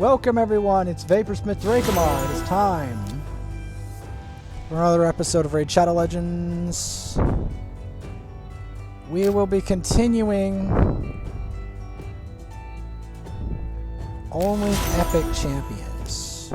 Welcome everyone, it's Vaporsmith Drakomar. It is time for another episode of Raid Shadow Legends. We will be continuing only epic champions.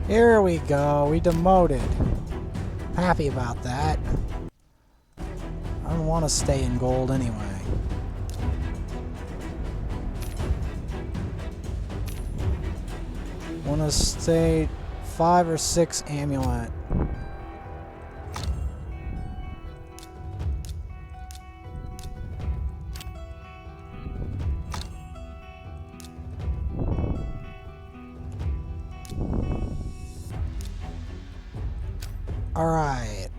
Here we go, we demoted. Happy about that. I don't want to stay in gold anyway. Want to stay 5 or 6 amulet. All right.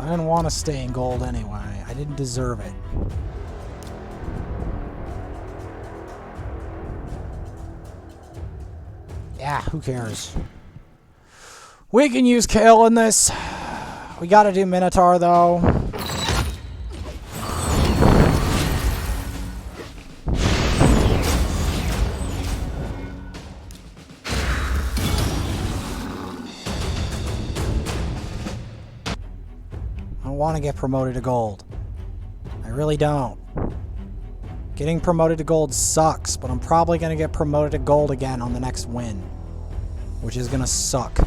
I didn't want to stay in gold anyway. I didn't deserve it. Yeah, who cares? We can use Kale in this. We gotta do Minotaur though. I don't want to get promoted to gold. I really don't. Getting promoted to gold sucks, but I'm probably going to get promoted to gold again on the next win, which is going to suck.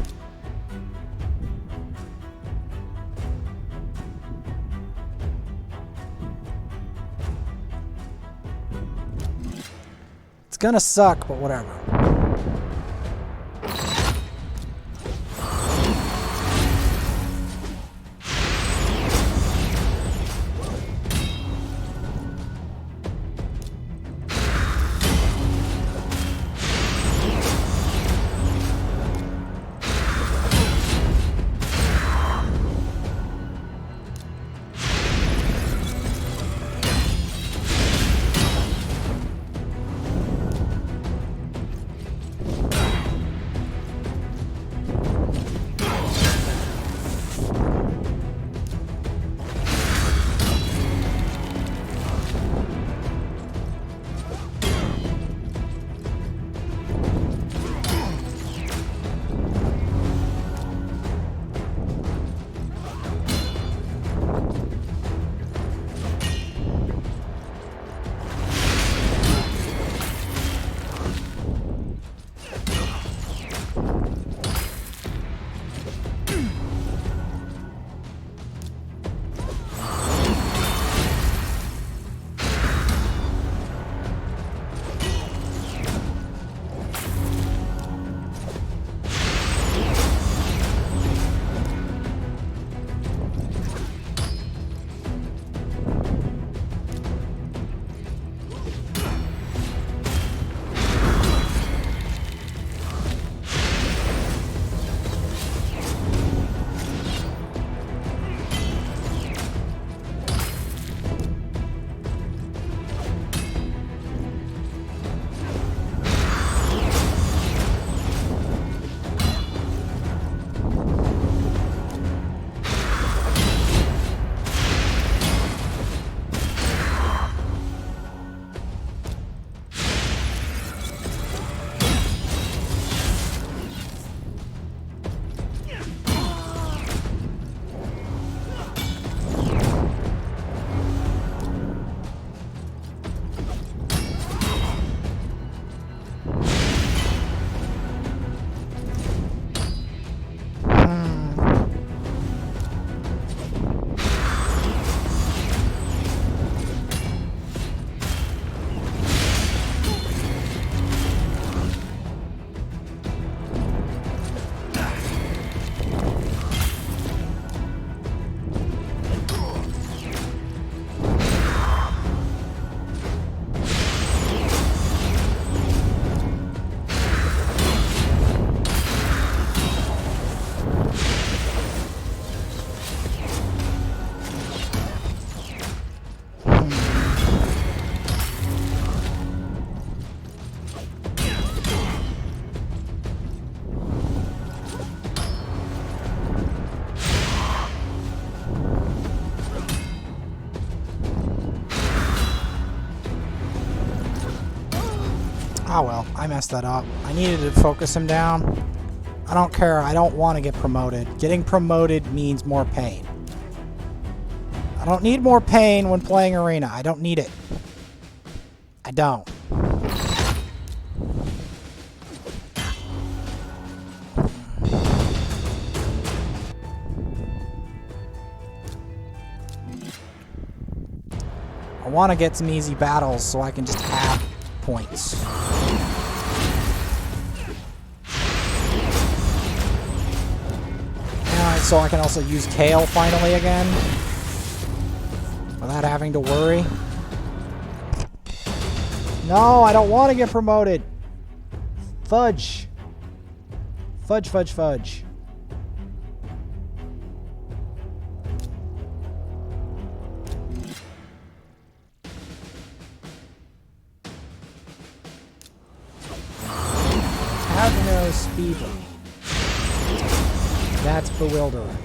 It's going to suck, but whatever. Oh well, I messed that up. I needed to focus him down. I don't care. I don't want to get promoted. Getting promoted means more pain. I don't need more pain when playing Arena. I don't need it. I don't. I want to get some easy battles so I can just have points. And so I can also use Kale finally again without having to worry. No, I don't want to get promoted. Fudge. Fudge, fudge, fudge. Have no speed. That's bewildering.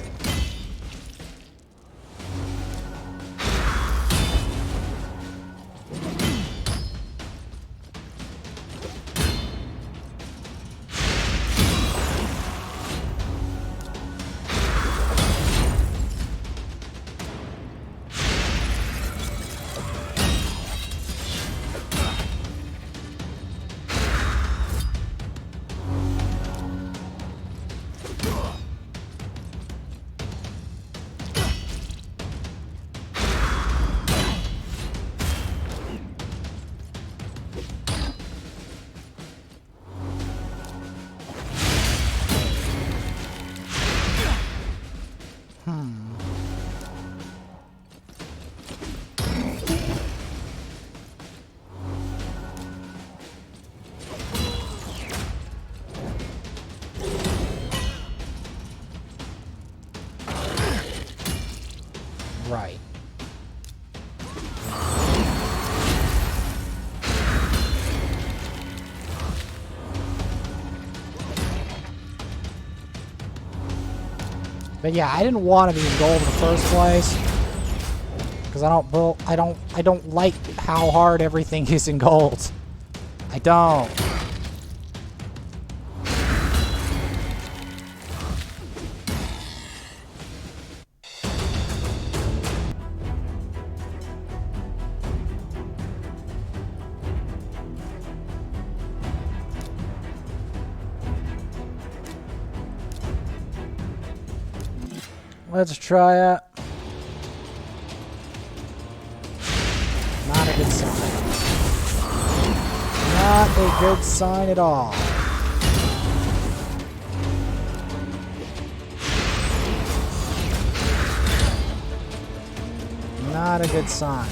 Right. But yeah, I didn't want to be in gold in the first place because I don't like how hard everything is in gold. I don't. Let's try it. Not a good sign. Not a good sign at all. Not a good sign.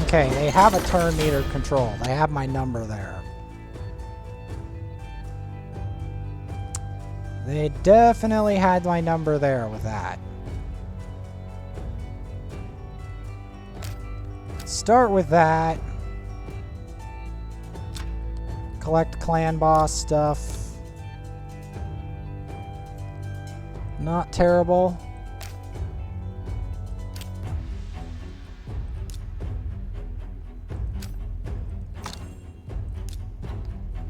Okay, they have a turn meter control. They have my number there. They definitely had my number there with that. Start with that. Collect clan boss stuff. Not terrible.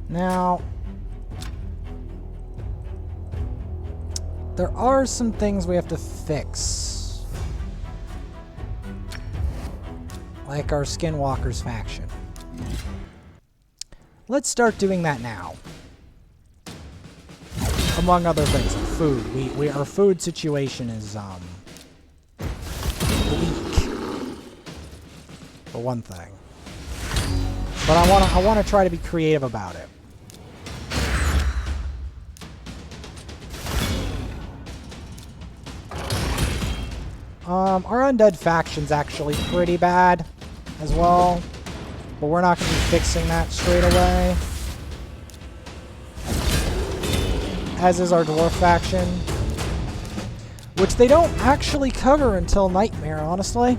Now, there are some things we have to fix. Like our Skinwalkers faction. Let's start doing that now. Among other things, food. Our food situation is bleak. For one thing. But I want to try to be creative about it. Our undead faction's actually pretty bad as well, but we're not going to be fixing that straight away. As is our dwarf faction, which they don't actually cover until Nightmare, honestly.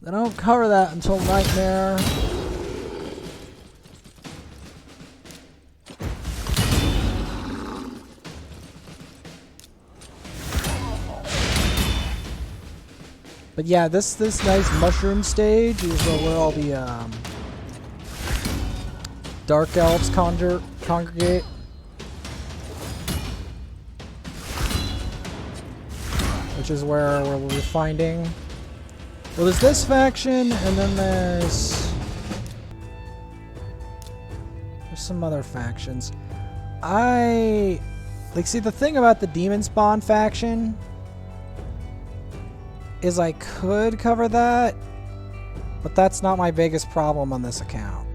They don't cover that until Nightmare. But yeah, this nice mushroom stage is where all the Dark Elves congregate. Which is where we're finding... Well, there's this faction, and then there's some other factions. Like, see, the thing about the Demon Spawn faction is I could cover that, but that's not my biggest problem on this account.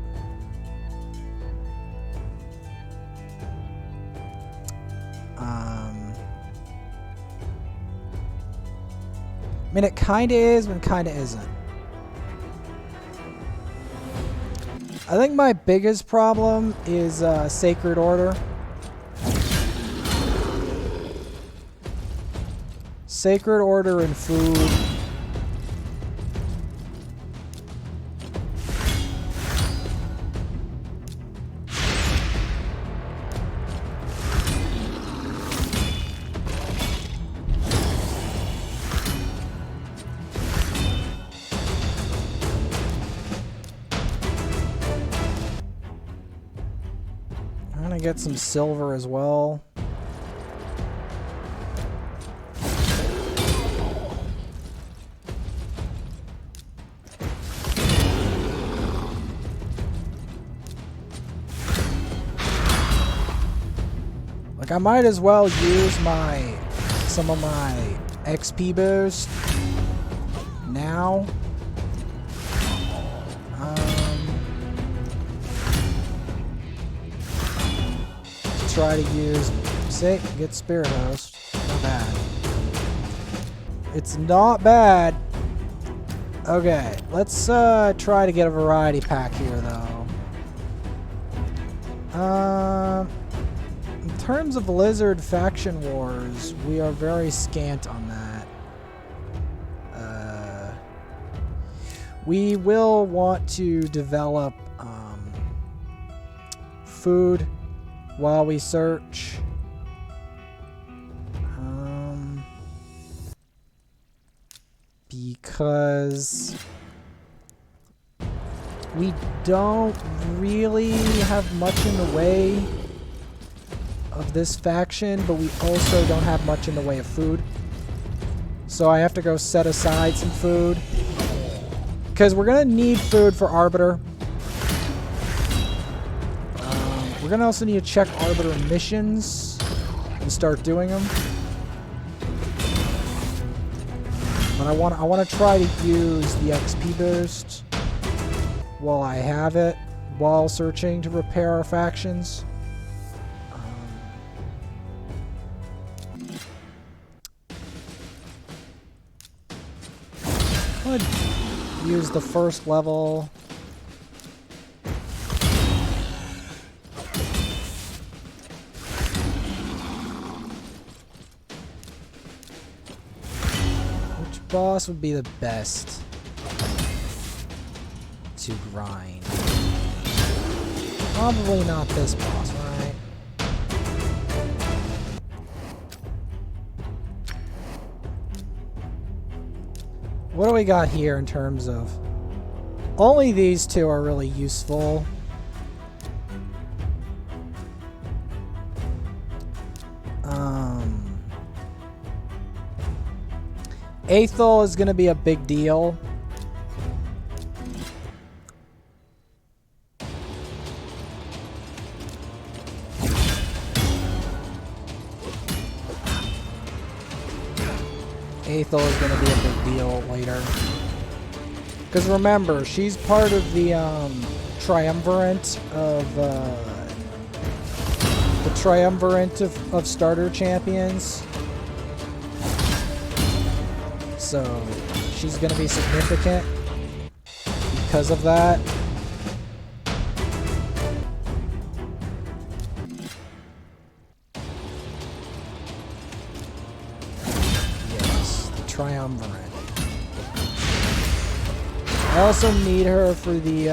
I mean, it kind of is, but kind of isn't. I think my biggest problem is Sacred Order. Sacred Order and food. I'm gonna get some silver as well. Like, I might as well use some of my XP boost now. Try to use, say, get Spirit Host. Not bad. It's not bad. Okay, let's try to get a variety pack here, though. In terms of Lizard Faction Wars, we are very scant on that. We will want to develop food while we search. Because we don't really have much in the way of this faction, but we also don't have much in the way of food. So I have to go set aside some food. Because we're going to need food for Arbiter. We're going to also need to check Arbiter missions and start doing them. But I want to try to use the XP boost while I have it, while searching to repair our factions. I'm going to use the first level. Boss would be the best to grind. Probably not this boss, right? What do we got here in terms of... Only these two are really useful. Aethel is going to be a big deal. Aethel is going to be a big deal later. Because remember, she's part of the triumvirate of of starter champions. So she's going to be significant because of that. Yes, the triumvirate. I also need her for the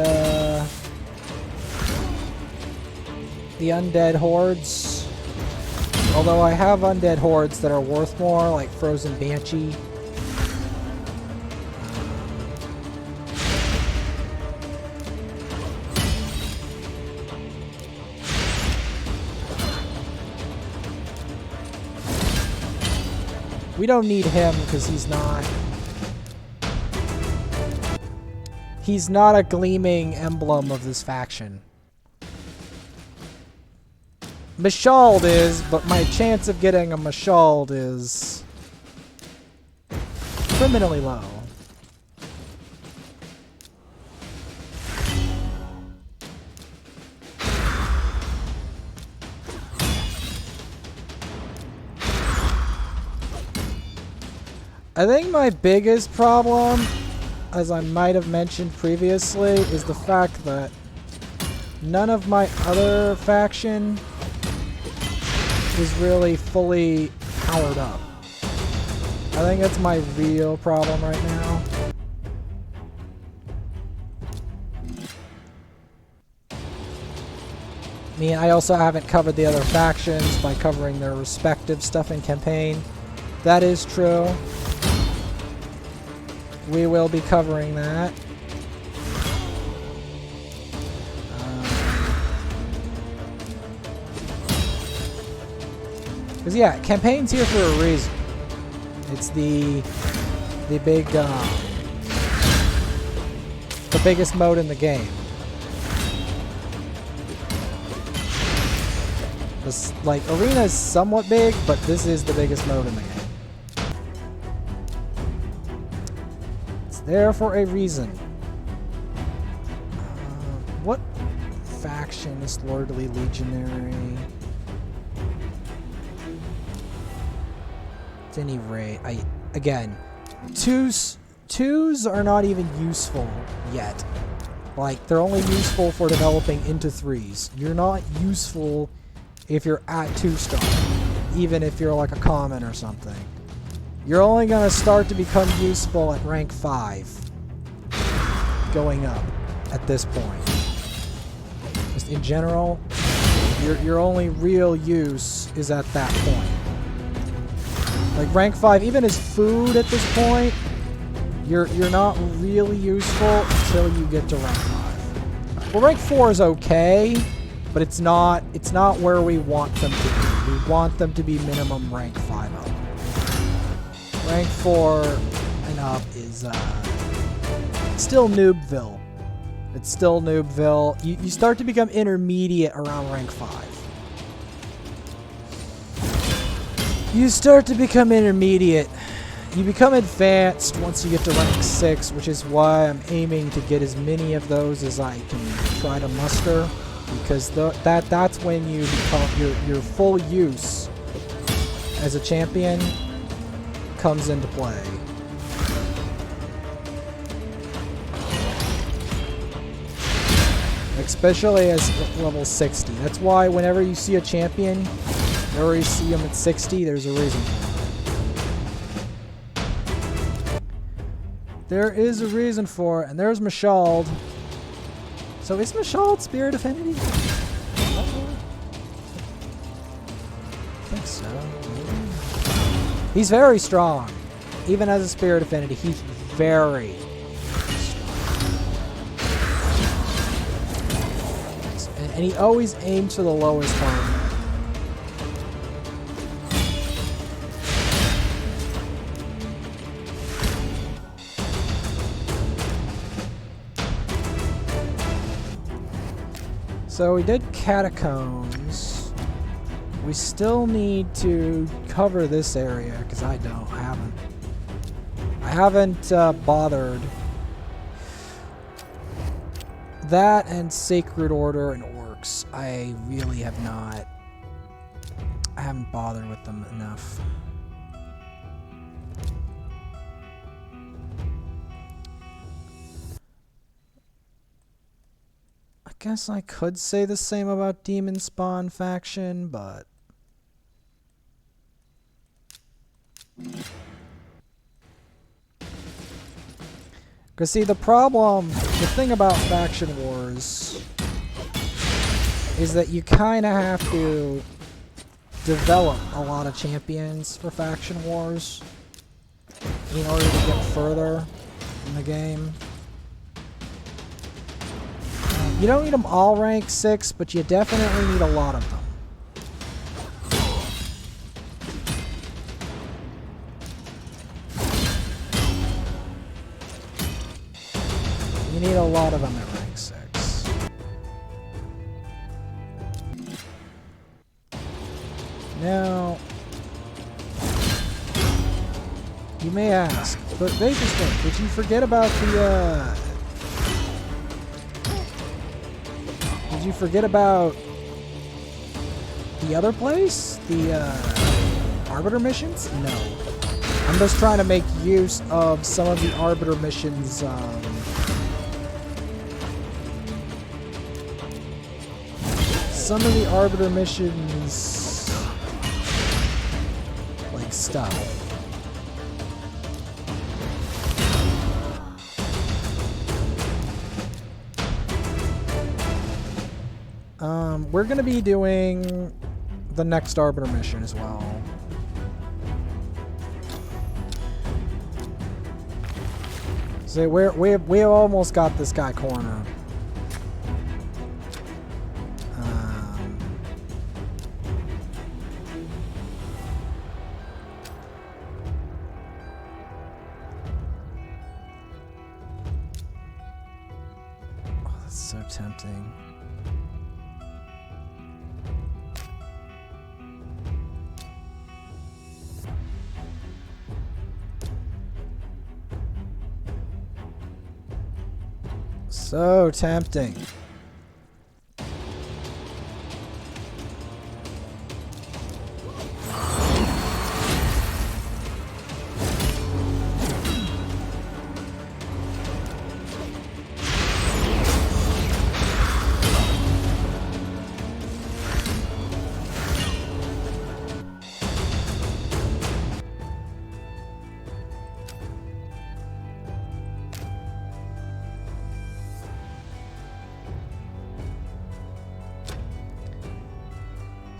undead hordes. Although I have undead hordes that are worth more, like Frozen Banshee. We don't need him because he's not a gleaming emblem of this faction. Mashald is, but my chance of getting a Mashald is criminally low. I think my biggest problem, as I might have mentioned previously, is the fact that none of my other faction is really fully powered up. I think that's my real problem right now. I mean, I also haven't covered the other factions by covering their respective stuff in campaign. That is true. We will be covering that. Because yeah, campaign's here for a reason. It's the biggest mode in the game. This, like, arena is somewhat big, but this is the biggest mode in the game. It's there for a reason. What faction is Lordly Legionary? At any rate, again, twos are not even useful yet. Like, they're only useful for developing into 3s. You're not useful if you're at 2-star, even if you're like a common or something. You're only going to start to become useful at rank 5, going up at this point. Just in general, your only real use is at that point. Like rank 5, even as food at this point, you're not really useful until you get to rank 5. Well, rank 4 is okay, but it's not where we want them to be. We want them to be minimum rank 5 up. Rank 4 and up is still Noobville. It's still Noobville. You start to become intermediate around rank 5. You start to become intermediate. You become advanced once you get to rank 6, which is why I'm aiming to get as many of those as I can try to muster, because that's when you become your full use as a champion comes into play. Especially as level 60. That's why whenever you see a champion, whenever you see them at 60, there's a reason for it. There is a reason for it, and there's Mashald. So is Mashald Spirit Affinity? I think so. He's very strong. Even as a Spirit Affinity, he's very strong. And he always aims for the lowest one. So we did Catacombs. We still need to cover this area, because I haven't bothered. That and Sacred Order and Orcs, I really have not. I haven't bothered with them enough. I guess I could say the same about Demon Spawn faction, but Because see, the thing about faction wars is that you kind of have to develop a lot of champions for faction wars in order to get further in the game. You don't need them all rank 6, but you definitely need a lot of them. You need a lot of them at rank 6. Now, you may ask, but Vaporstone, did you forget about the, did you forget about the other place? The, Arbiter missions? No. I'm just trying to make use of some of the Arbiter missions, some of the Arbiter missions, like, stuff. We're gonna be doing the next Arbiter mission as well. So we almost got this guy cornered. Oh, that's so tempting. So tempting.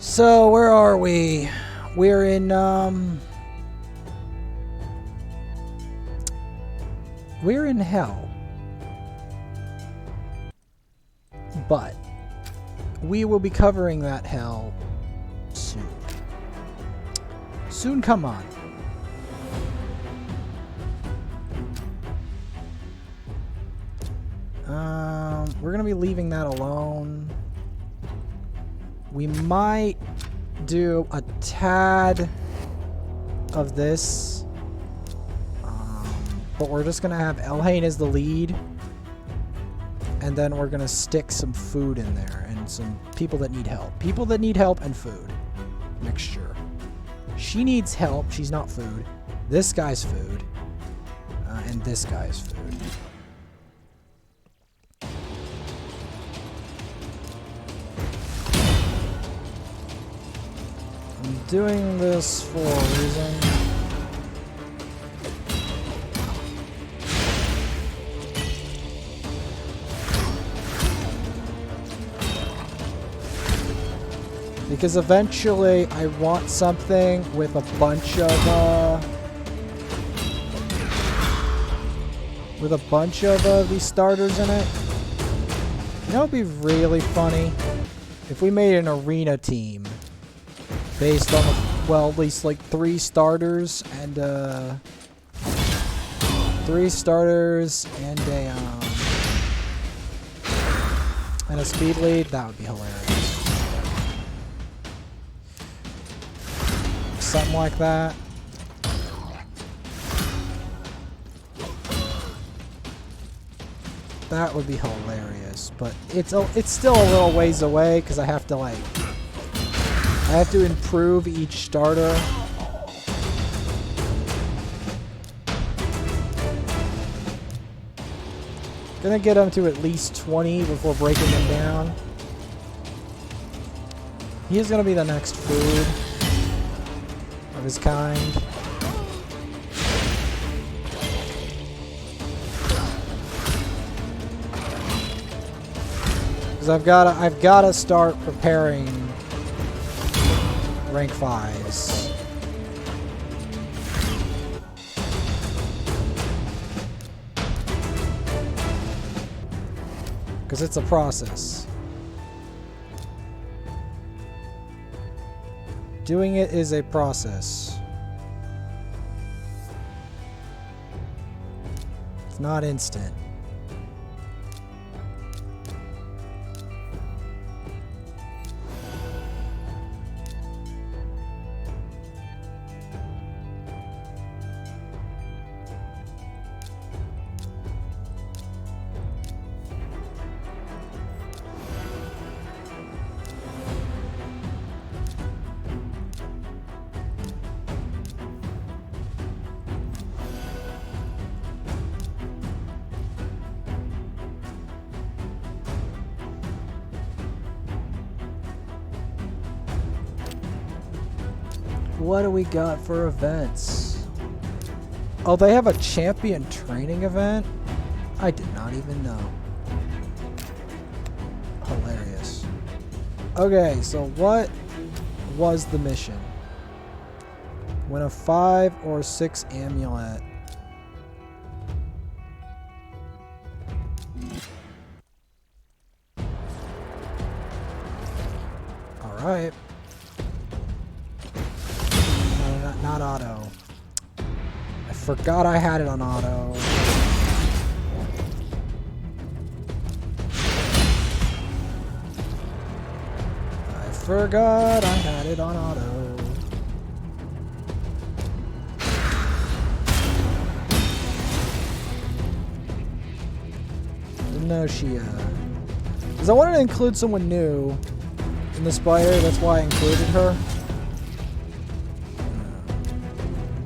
So, where are we? We're in, we're in hell. But we will be covering that hell soon. Soon come on. We're gonna be leaving that alone. We might do a tad of this, but we're just gonna have Elhain as the lead, and then we're gonna stick some food in there and some people that need help. People that need help and food. Mixture. She needs help, she's not food. This guy's food, and this guy's food. I'm doing this for a reason. Because eventually I want something with a bunch of these starters in it. You know, it'd be really funny if we made an arena team based on, well, at least like 3 starters and a speed lead. That would be hilarious. Something like that. That would be hilarious, but it's still a little ways away because I have to improve each starter. Gonna get him to at least 20 before breaking him down. He's gonna be the next food of his kind. Because I've gotta start preparing rank 5s. Because it's a process. Doing it is a process. It's not instant. What do we got for events? Oh, they have a champion training event? I did not even know. Hilarious. Okay, so what was the mission? Win a 5 or 6 amulet. Alright. Not auto. I forgot I had it on auto. I forgot I had it on auto. Didn't know she, because I wanted to include someone new in the spider, that's why I included her.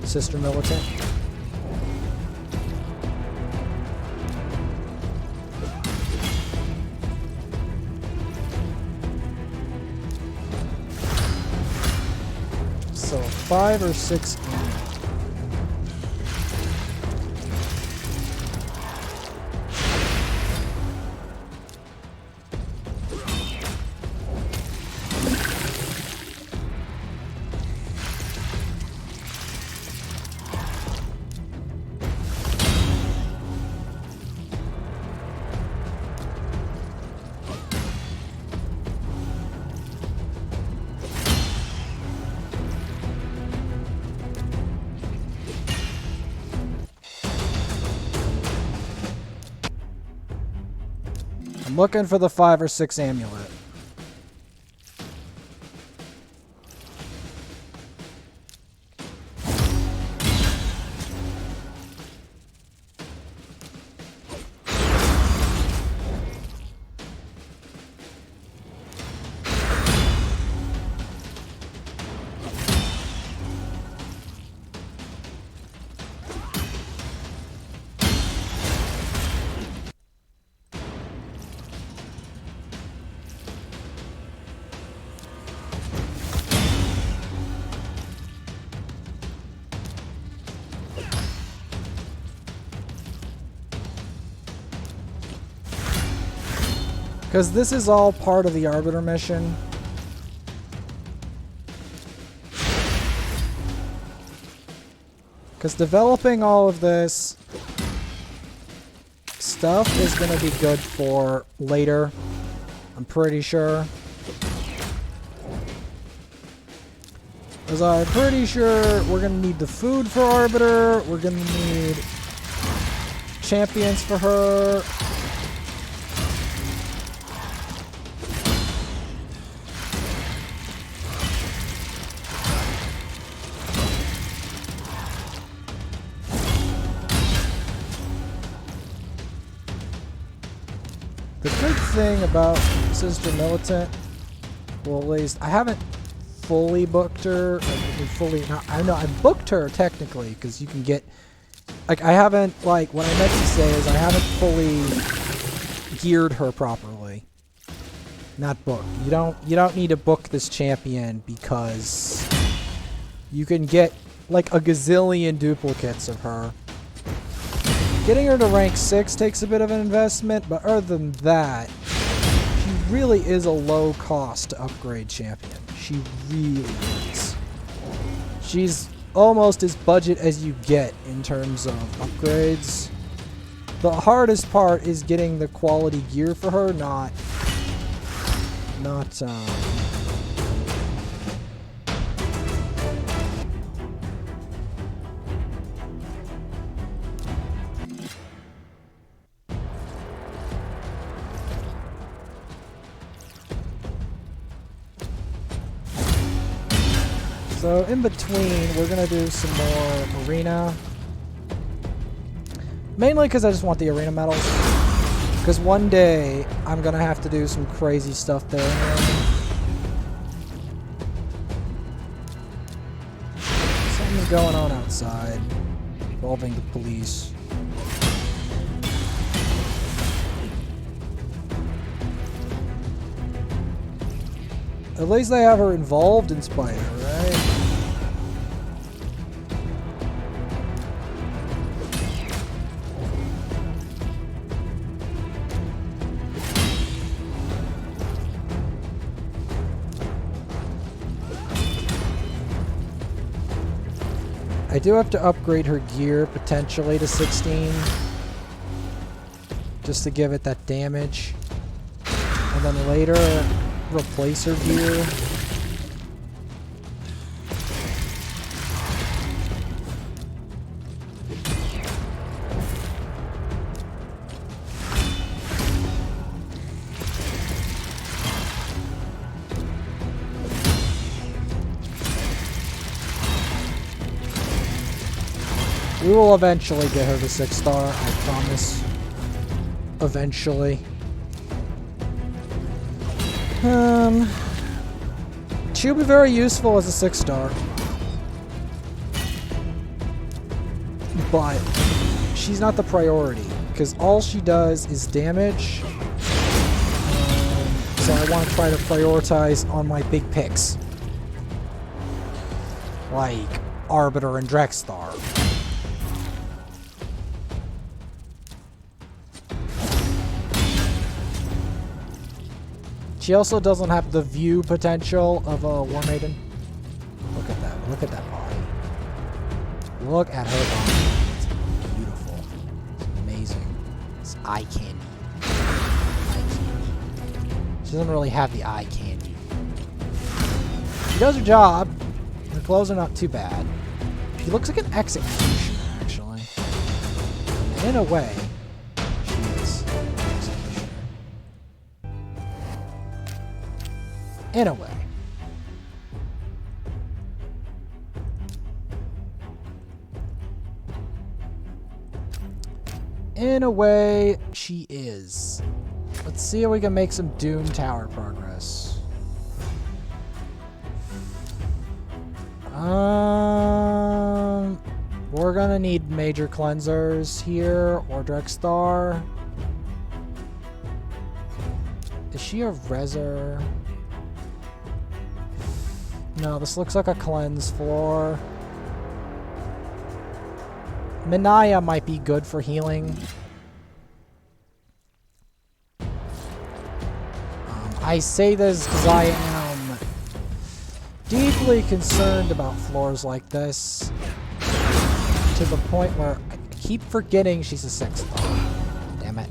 Sister militant. So 5 or 6 amulet. I'm looking for the 5 or 6 amulet. Because this is all part of the Arbiter mission. Because developing all of this stuff is going to be good for later. I'm pretty sure. Because I'm pretty sure we're going to need the food for Arbiter. We're going to need champions for her. The good thing about Sister Militant, well, at least I haven't fully booked her. I know I booked her technically because you can get, like, I haven't, like, what I meant to say is I haven't fully geared her properly. Not booked. You don't need to book this champion because you can get like a gazillion duplicates of her. Getting her to rank 6 takes a bit of an investment, but other than that, she really is a low cost to upgrade champion. She really is. She's almost as budget as you get in terms of upgrades. The hardest part is getting the quality gear for her, not So in between, we're gonna do some more arena. Mainly because I just want the arena medals. Because one day, I'm gonna have to do some crazy stuff there. Something's going on outside, involving the police. At least they have her involved in Spider, right? I do have to upgrade her gear potentially to 16 just to give it that damage, and then later replace her gear. We will eventually get her to 6-star, I promise. Eventually. She'll be very useful as a 6-star. But she's not the priority, because all she does is damage. So I want to try to prioritize on my big picks. Like Arbiter and Drexstar. She also doesn't have the view potential of a War Maiden. Look at that. Look at that body. Look at her body. It's beautiful. It's amazing. It's eye candy. She doesn't really have the eye candy. She does her job. Her clothes are not too bad. She looks like an executioner, actually. And in a way, she is an executioner. In a way. In a way, she is. Let's see if we can make some Doom Tower progress. We're gonna need major cleansers here, or Drexstar. Is she a Reser? No, this looks like a cleanse floor. Minaya might be good for healing. I say this because I am deeply concerned about floors like this, to the point where I keep forgetting she's a 6-star. Damn it.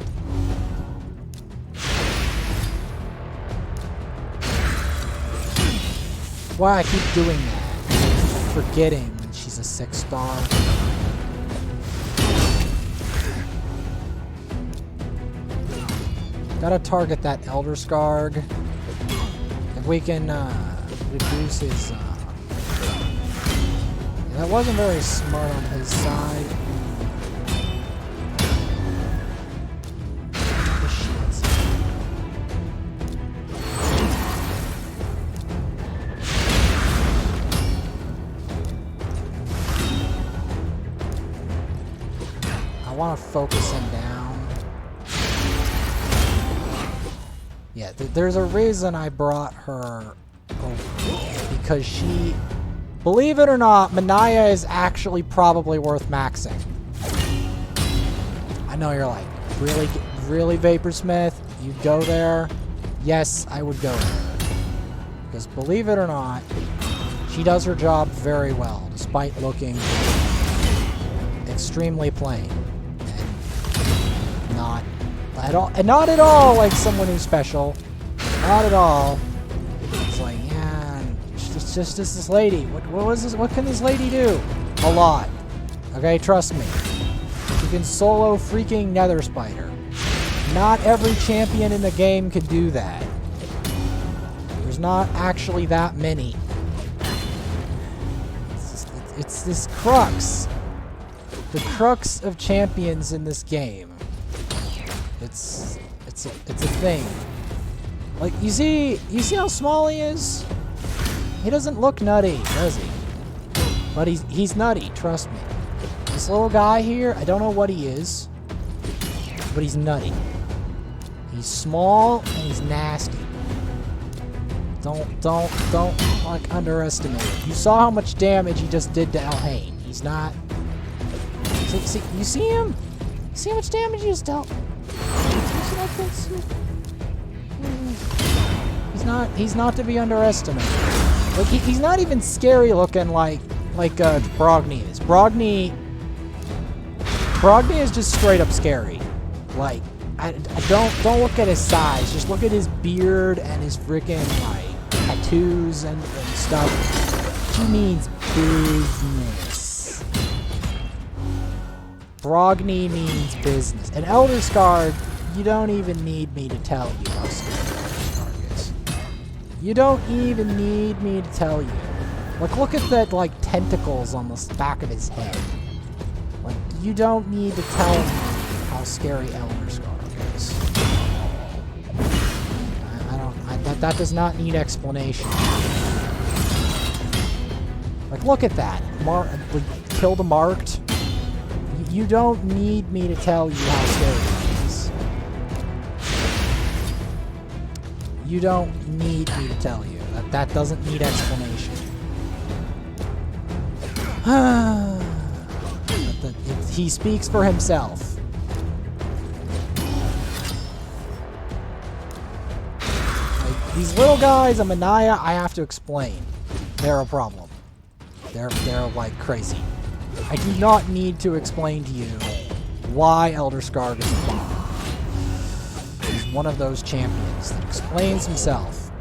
Why I keep doing that? Forgetting she's a 6-star. Gotta target that Elder Scarg. If we can reduce his... that wasn't very smart on his side. I want to focus him down. Yeah, there's a reason I brought her over. Because she... Believe it or not, Minaya is actually probably worth maxing. I know you're like, really Vaporsmith? You'd go there? yes, I would go there. Because believe it or not, she does her job very well, despite looking extremely plain. And not at all like someone who's special. Not at all. It's like, yeah, it's just this lady. What can this lady do? A lot. Okay, trust me. She can solo freaking Nether Spider. Not every champion in the game can do that. There's not actually that many. It's this crux. The crux of champions in this game. It's a thing. Like, you see how small he is? He doesn't look nutty, does he? But he's nutty, trust me. This little guy here, I don't know what he is, but he's nutty. He's small and he's nasty. Don't like underestimate it. You saw how much damage he just did to Elhain. He's not. See, you see him? See how much damage he just dealt? He's not to be underestimated. Like he's not even scary looking like Brogni is. Brogni is just straight up scary. Like I don't look at his size. Just look at his beard and his freaking like tattoos and stuff. He means business. Brogni means business. And Elder Scarred, you don't even need me to tell you how scary Elder Scarred is. You don't even need me to tell you. Like, look at that, like, tentacles on the back of his head. Like, you don't need to tell me how scary Elder Scarred is. That does not need explanation. Like, look at that. Kill the marked. You don't need me to tell you how scary it is. You don't need me to tell you. That doesn't need explanation. He speaks for himself. These little guys, a Manaya, I have to explain. They're a problem. They're like crazy. I do not need to explain to you why Elder Scarred is a bomb. He's one of those champions that explains himself.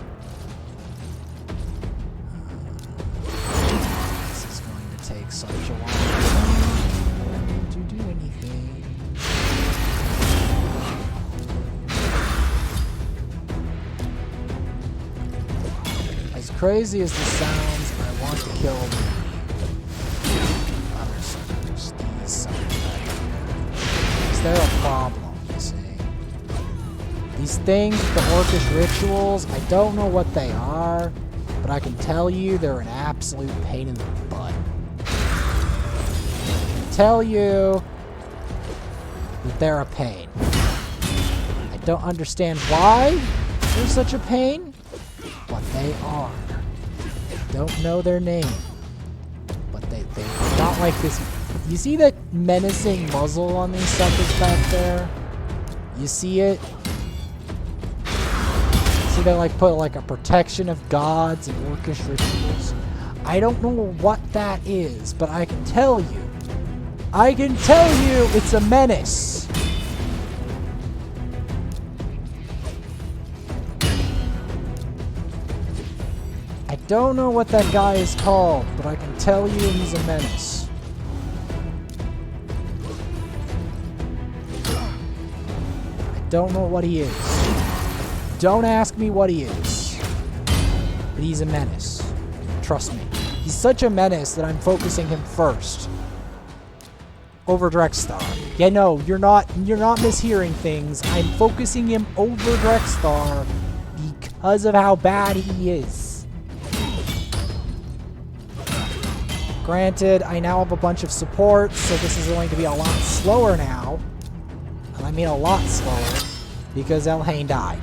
This is going to take such a long time to do anything. As crazy as this sounds, I want to kill the other soldiers. These soldiers. Is there a problem, you see? These things, the orcish rituals, I don't know what they are, but I can tell you they're an absolute pain in the butt. I can tell you that they're a pain. I don't understand why they're such a pain, but they are. I don't know their name, but they're not like this. You see that menacing muzzle on these suckers back there? You see it? See they like put like a protection of gods and orcish rituals? I don't know what that is, but I can tell you. I can tell you it's a menace. I don't know what that guy is called, but I can tell you he's a menace. I don't know what he is. Don't ask me what he is. But he's a menace. Trust me. He's such a menace that I'm focusing him first. Over Drexstar. Yeah, no, you're not mishearing things. I'm focusing him over Drexstar because of how bad he is. Granted, I now have a bunch of support, so this is going to be a lot slower now. And I mean a lot slower, because Elhain died.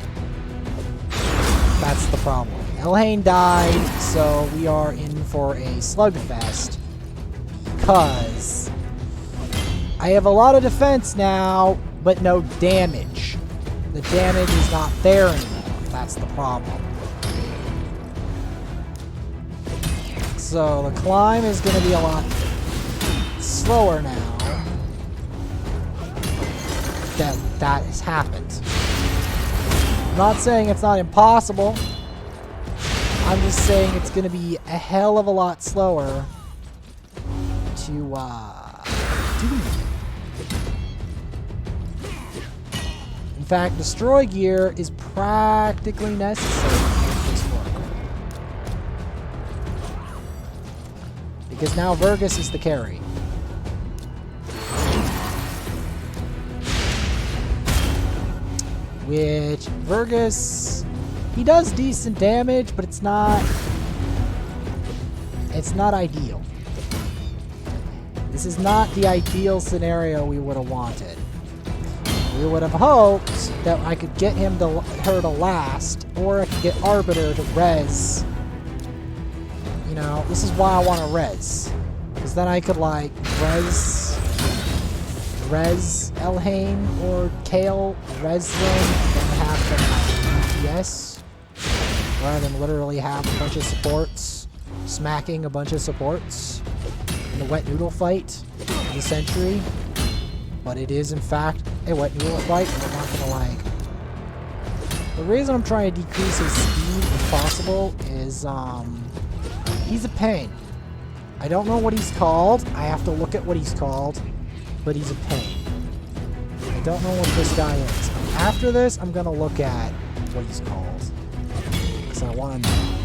That's the problem. Elhain died, so we are in for a slugfest, because I have a lot of defense now, but no damage. The damage is not there anymore. That's the problem. So the climb is going to be a lot slower now. That has happened. I'm not saying it's not impossible. I'm just saying it's going to be a hell of a lot slower to do. In fact, destroy gear is practically necessary to make this work. Because now Vergus is the carry. Which, Vergus, he does decent damage, but it's not ideal. This is not the ideal scenario we would have wanted. We would have hoped that I could get her to last, or I could get Arbiter to res. You know, this is why I want to res. Because then I could, like, res Elhain or Kale, res them, and have them like EPS. Rather than literally have a bunch of supports smacking a bunch of supports in the wet noodle fight in the Century. But it is, in fact, a wet noodle fight, and I'm not gonna like. The reason I'm trying to decrease his speed if possible is, he's a pain. I don't know what he's called. I have to look at what he's called, but he's a pain. I don't know what this guy is. After this, I'm gonna look at what he's called. Because I want to know.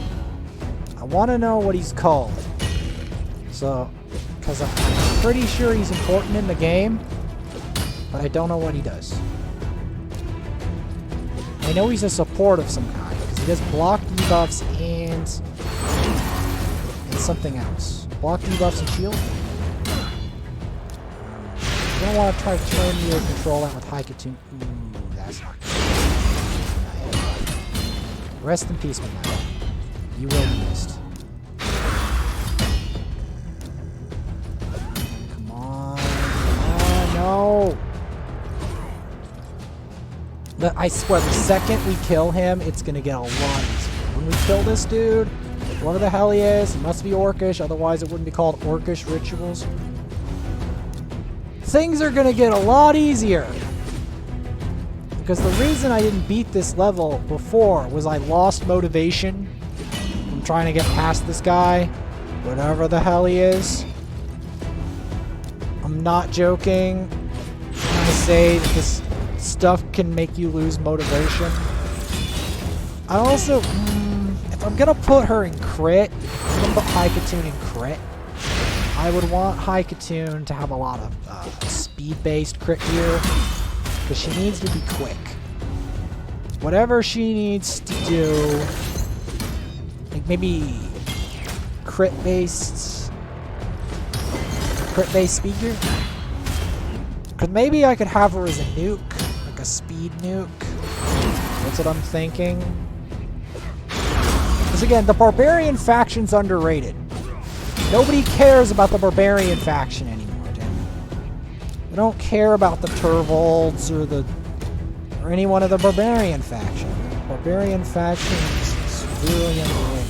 I want to know what he's called. So, because I'm pretty sure he's important in the game, but I don't know what he does. I know he's a support of some kind, because he does block debuffs and something else. Block debuffs and shield. I don't want to try to turn you or control that with Haikatune. Ooh, that's not good. Rest in peace, my man. You will be missed. Come on. No. I swear, the second we kill him, it's going to get a lot easier. When we kill this dude, whatever the hell he is, he must be Orcish, otherwise it wouldn't be called Orcish Rituals. Things are going to get a lot easier. Because the reason I didn't beat this level before was I lost motivation from trying to get past this guy, whatever the hell he is. I'm not joking when I say that this stuff can make you lose motivation. I also, if I'm going to put her in crit, I'm going to put Haikatune in crit. I would want Haikatune to have a lot of speed-based crit gear, because she needs to be quick. Whatever she needs to do, like maybe crit-based speed gear. Because maybe I could have her as a nuke, like a speed nuke. That's what I'm thinking. Because again, the Barbarian faction's underrated. Nobody cares about the Barbarian faction anymore, damn it. They don't care about the Turvolds or any one of the Barbarian faction. The Barbarian faction is really underrated.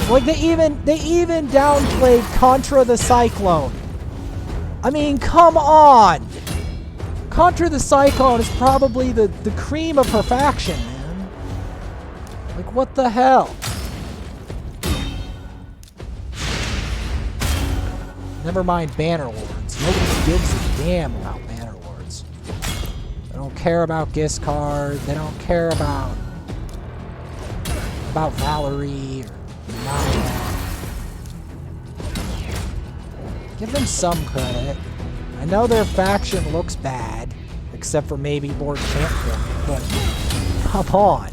Like they even downplayed Contra the Cyclone. I mean, come on! Contra the Cyclone is probably the cream of her faction, man. Like, what the hell? Never mind Banner Lords. Nobody gives a damn about Banner Lords. They don't care about Giscard. They don't care about Valerie or Naya. Give them some credit. I know their faction looks bad, except for maybe Lord Champion, but come on.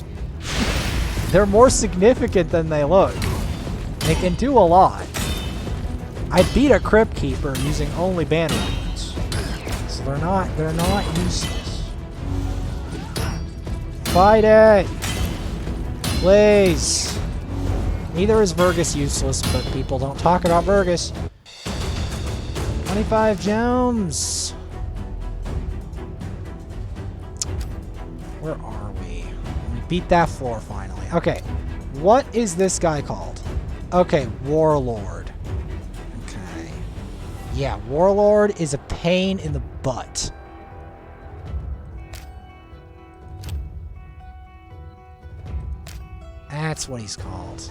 They're more significant than they look. They can do a lot. I beat a Crypt Keeper using only Banner Lords. So they're not useless. Fight it! Please! Neither is Vergus useless, but people don't talk about Vergus. 25 gems! Where are we? beat that floor finally. Okay, what is this guy called? Okay, Warlord. Okay. Yeah, Warlord is a pain in the butt. That's what he's called.